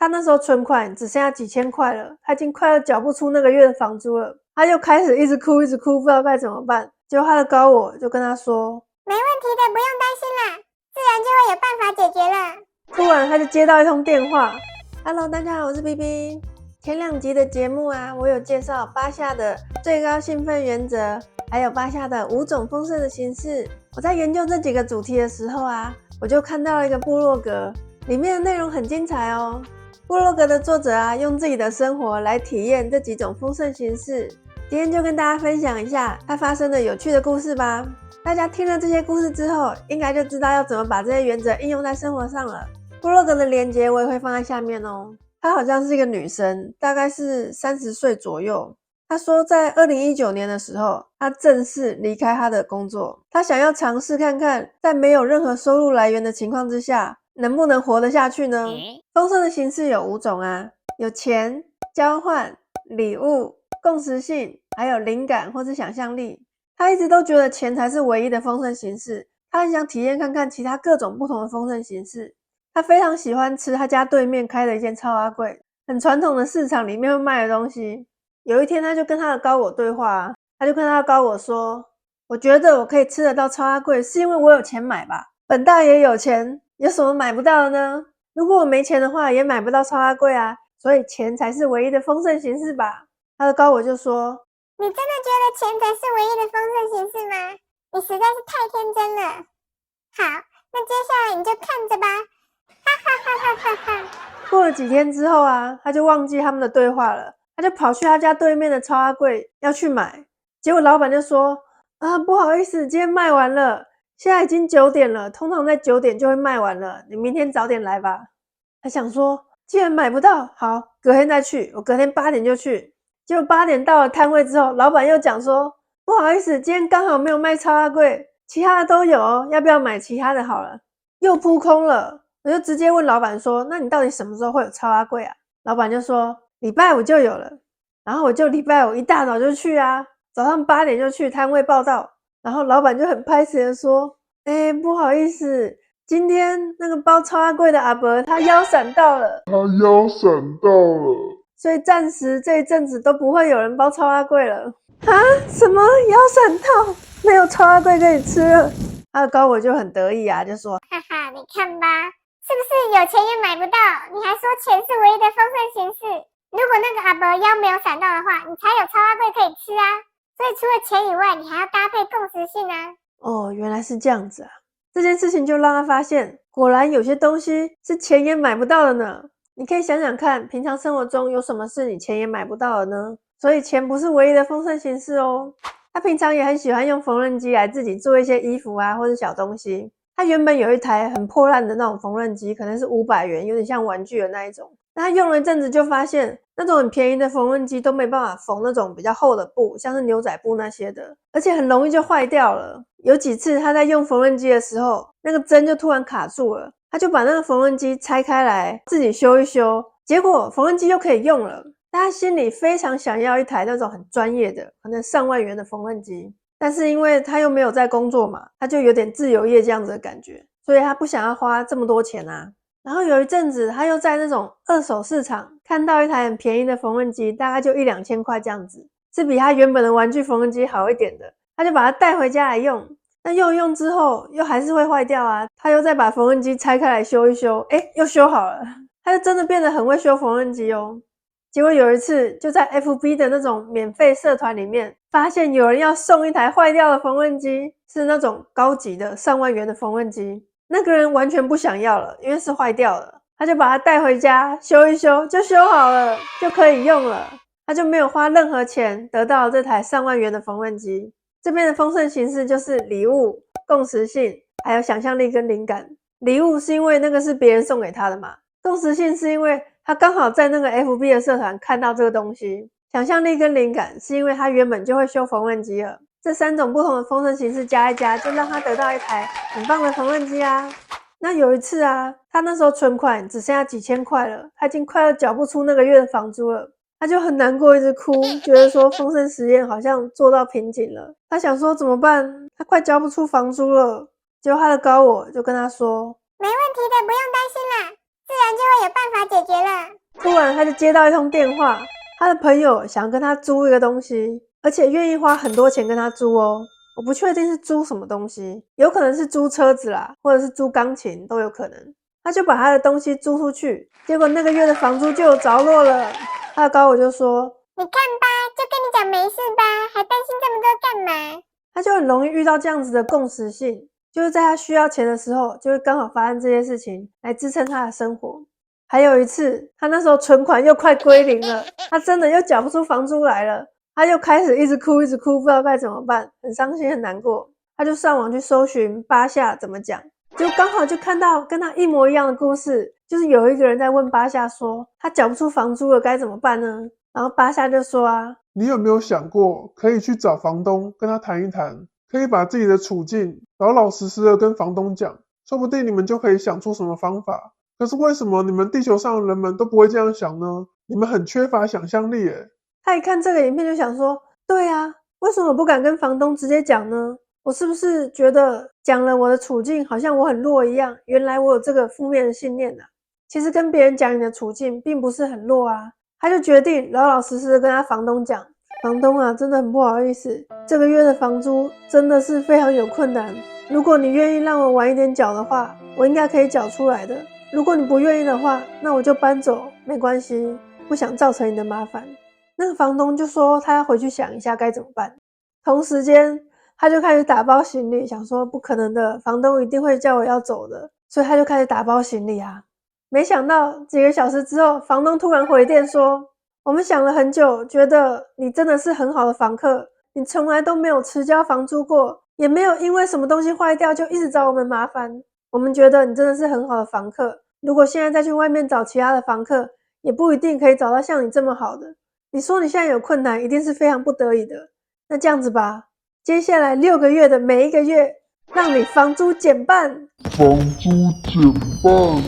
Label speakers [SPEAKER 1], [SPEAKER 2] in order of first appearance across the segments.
[SPEAKER 1] 他那时候存款只剩下几千块了，他已经快要缴不出那个月的房租了。他又开始一直哭，不知道该怎么办。结果他的高我就跟他说：“
[SPEAKER 2] 没问题的，不用担心啦，自然就会有办法解决了。”
[SPEAKER 1] 突然他就接到一通电话。Hello， 大家好，我是 BB。前2集的节目啊，我有介绍巴夏的最高兴奋原则，还有巴夏的5种丰盛的形式。我在研究这几个主题的时候啊，我就看到了一个部落格，里面的内容很精彩哦。部落格的作者啊，用自己的生活来体验这几种丰盛形式。今天就跟大家分享一下它发生的有趣的故事吧。大家听了这些故事之后，应该就知道要怎么把这些原则应用在生活上了。部落格的连结我也会放在下面哦。她好像是一个女生，大概是30岁左右。她说在2019年的时候，她正式离开她的工作。她想要尝试看看，在没有任何收入来源的情况之下，能不能活得下去呢？丰盛的形式有5种啊，有钱、交换、礼物、共识性，还有灵感或是想象力。她一直都觉得钱才是唯一的丰盛形式，她很想体验看看其他各种不同的丰盛形式。他非常喜欢吃他家对面开的一间超阿柜，很传统的市场里面会卖的东西。有一天他就跟他的高我对话，他就跟他的高我说，我觉得我可以吃得到超阿柜是因为我有钱买吧，本大爷有钱，有什么买不到的呢？如果我没钱的话也买不到超阿柜啊，所以钱才是唯一的丰盛形式吧。他的高我就说，
[SPEAKER 2] 你真的觉得钱才是唯一的丰盛形式吗？你实在是太天真了。好，那接下来你就看着吧。
[SPEAKER 1] 过了几天之后啊，他就忘记他们的对话了，他就跑去他家对面的超阿柜要去买，结果老板就说不好意思，今天卖完了，现在已经9点了，通常在9点就会卖完了，你明天早点来吧。他想说既然买不到，好，隔天再去，我隔天8点就去。结果8点到了摊位之后，老板又讲说不好意思，今天刚好没有卖超阿柜，其他的都有哦，要不要买其他的好了。又扑空了。我就直接问老板说，那你到底什么时候会有超阿柜啊？老板就说礼拜5就有了。然后我就礼拜5一大早就去啊，早上8点就去摊位报到。然后老板就很拍死的说，不好意思，今天那个包超阿柜的阿伯他腰闪到了，所以暂时这一阵子都不会有人包超阿柜了。什么腰闪到？没有超阿柜可以吃了？他的高我就很得意啊，就说
[SPEAKER 2] 哈哈，你看吧，是不是有钱也买不到，你还说钱是唯一的丰盛形式？如果那个阿伯腰没有闪到的话，你才有超阿柜可以吃啊。所以除了钱以外，你还要搭配共识性啊。
[SPEAKER 1] 哦，原来是这样子啊。这件事情就让他发现，果然有些东西是钱也买不到的呢。你可以想想看，平常生活中有什么是你钱也买不到的呢？所以钱不是唯一的丰盛形式哦。他平常也很喜欢用缝纫机来自己做一些衣服啊，或者小东西。他原本有一台很破烂的那种缝纫机，可能是500元，有点像玩具的那一种。那他用了一阵子就发现，那种很便宜的缝纫机都没办法缝那种比较厚的布，像是牛仔布那些的，而且很容易就坏掉了。有几次他在用缝纫机的时候，那个针就突然卡住了，他就把那个缝纫机拆开来自己修一修，结果缝纫机就可以用了。但他心里非常想要一台那种很专业的，可能上万元的缝纫机，但是因为他又没有在工作嘛，他就有点自由业这样子的感觉，所以他不想要花这么多钱啊。然后有一阵子他又在那种二手市场看到一台很便宜的缝纫机，大概就1-2千块这样子，是比他原本的玩具缝纫机好一点的，他就把它带回家来用。但用一用之后又还是会坏掉啊，他又再把缝纫机拆开来修一修，又修好了。他就真的变得很会修缝纫机哦。结果有一次就在 FB 的那种免费社团里面，发现有人要送一台坏掉的缝纫机，是那种高级的上万元的缝纫机。那个人完全不想要了，因为是坏掉了，他就把它带回家修一修，就修好了，就可以用了。他就没有花任何钱得到了这台上万元的缝纫机。这边的丰盛形式就是礼物、共识性，还有想象力跟灵感。礼物是因为那个是别人送给他的嘛，共识性是因为他刚好在那个 FB 的社团看到这个东西，想象力跟灵感是因为他原本就会修缝纫机了。这3种不同的丰盛形式加一加，就让他得到一台很棒的缝纫机啊。那有一次啊，他那时候存款只剩下几千块了，他已经快要缴不出那个月的房租了。他就很难过，一直哭，觉得说丰盛实验好像做到瓶颈了。他想说怎么办？他快交不出房租了。结果他的高我就跟他说，
[SPEAKER 2] 没问题的，不用担心啦，自然就会有办法解决了。
[SPEAKER 1] 突然他就接到一通电话，他的朋友想要跟他租一个东西，而且愿意花很多钱跟他租哦。我不确定是租什么东西，有可能是租车子啦，或者是租钢琴都有可能。他就把他的东西租出去，结果那个月的房租就有着落了。他的高我就说：
[SPEAKER 2] 你看吧，就跟你讲没事吧，还担心这么多干嘛？
[SPEAKER 1] 他就很容易遇到这样子的共识性，就是在他需要钱的时候，就会刚好发生这些事情来支撑他的生活。还有一次，他那时候存款又快归零了，他真的又缴不出房租来了，他又开始一直哭，不知道该怎么办，很伤心很难过。他就上网去搜寻巴夏怎么讲，就刚好就看到跟他一模一样的故事，就是有一个人在问巴夏说，他缴不出房租了该怎么办呢？然后巴夏就说啊，
[SPEAKER 3] 你有没有想过可以去找房东跟他谈一谈，可以把自己的处境老老实实的跟房东讲，说不定你们就可以想出什么方法。可是为什么你们地球上的人们都不会这样想呢？你们很缺乏想象力耶。
[SPEAKER 1] 他一看这个影片就想说，对啊，为什么我不敢跟房东直接讲呢？我是不是觉得讲了我的处境好像我很弱一样？原来我有这个负面的信念啊。其实跟别人讲你的处境并不是很弱啊。他就决定老老实实的跟他房东讲，房东啊，真的很不好意思，这个月的房租真的是非常有困难，如果你愿意让我晚一点缴的话，我应该可以缴出来的。如果你不愿意的话，那我就搬走，没关系，不想造成你的麻烦。那个房东就说他要回去想一下该怎么办。同时间他就开始打包行李，想说不可能的，房东一定会叫我要走的，所以他就开始打包行李啊。没想到几个小时之后，房东突然回电说，我们想了很久，觉得你真的是很好的房客，你从来都没有迟交房租过，也没有因为什么东西坏掉就一直找我们麻烦。我们觉得你真的是很好的房客，如果现在再去外面找其他的房客，也不一定可以找到像你这么好的。你说你现在有困难，一定是非常不得已的。那这样子吧，接下来6个月的每一个月，让你房租减半。
[SPEAKER 3] 房租减半。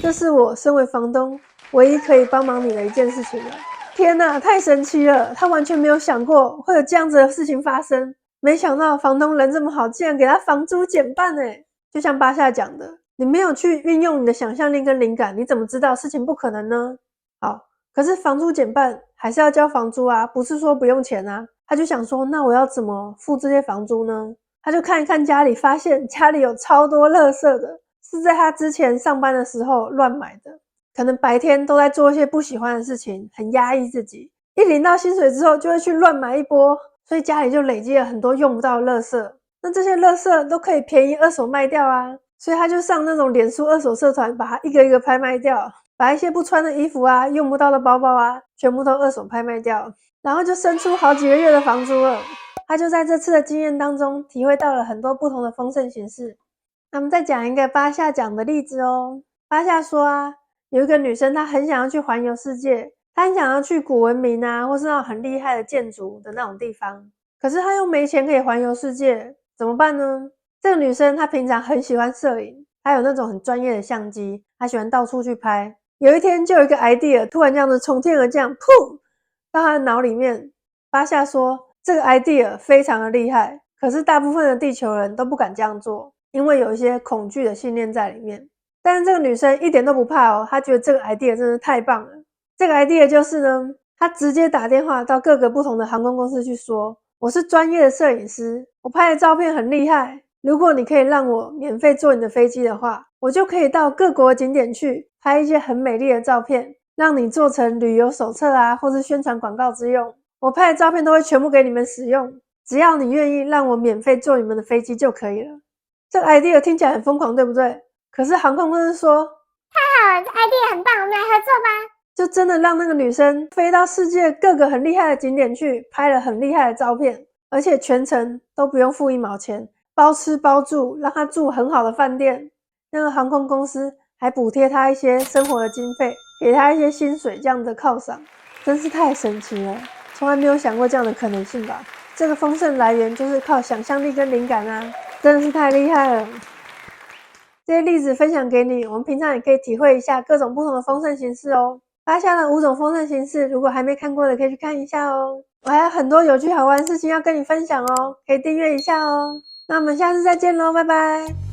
[SPEAKER 1] 这是我身为房东唯一可以帮忙你的一件事情了。天哪，太神奇了，他完全没有想过会有这样子的事情发生。没想到房东人这么好，竟然给他房租减半耶。就像巴夏讲的，你没有去运用你的想象力跟灵感，你怎么知道事情不可能呢？好，可是房租减半还是要交房租啊，不是说不用钱啊。他就想说，那我要怎么付这些房租呢？他就看一看家里，发现家里有超多垃圾的，是在他之前上班的时候乱买的，可能白天都在做一些不喜欢的事情，很压抑自己，一领到薪水之后就会去乱买一波，所以家里就累积了很多用不到的垃圾。那这些垃圾都可以便宜二手卖掉啊，所以他就上那种脸书二手社团，把它一个一个拍卖掉，把一些不穿的衣服啊，用不到的包包啊，全部都二手拍卖掉，然后就生出好几个月的房租了。他就在这次的经验当中体会到了很多不同的丰盛形式。那么再讲一个巴夏讲的例子哦。巴夏说啊，有一个女生她很想要去环游世界，她很想要去古文明啊，或是那种很厉害的建筑的那种地方，可是她又没钱可以环游世界，怎么办呢？这个女生她平常很喜欢摄影，她有那种很专业的相机，她喜欢到处去拍。有一天就有一个 idea 突然这样子从天而降，噗，到她的脑里面。巴夏说这个 idea 非常的厉害，可是大部分的地球人都不敢这样做，因为有一些恐惧的信念在里面。但是这个女生一点都不怕哦，她觉得这个 idea 真的太棒了。这个 idea 就是呢，她直接打电话到各个不同的航空公司去说，我是专业的摄影师，我拍的照片很厉害，如果你可以让我免费坐你的飞机的话，我就可以到各国景点去拍一些很美丽的照片，让你做成旅游手册啊，或是宣传广告之用。我拍的照片都会全部给你们使用，只要你愿意让我免费坐你们的飞机就可以了。这个 idea 听起来很疯狂，对不对？可是航空公司说
[SPEAKER 2] 太好了，这 idea 很棒，我们来合作吧。
[SPEAKER 1] 就真的让那个女生飞到世界各个很厉害的景点去，拍了很厉害的照片，而且全程都不用付1毛钱，包吃包住，让她住很好的饭店。那个航空公司还补贴她一些生活的经费，给她一些薪水这样的犒赏，真是太神奇了，从来没有想过这样的可能性吧。这个丰盛来源就是靠想象力跟灵感啊，真的是太厉害了。这些例子分享给你，我们平常也可以体会一下各种不同的丰盛形式哦。巴夏的5种丰盛形式，如果还没看过的可以去看一下哦。我还有很多有趣好玩的事情要跟你分享哦，可以订阅一下哦。那我们下次再见咯，拜拜。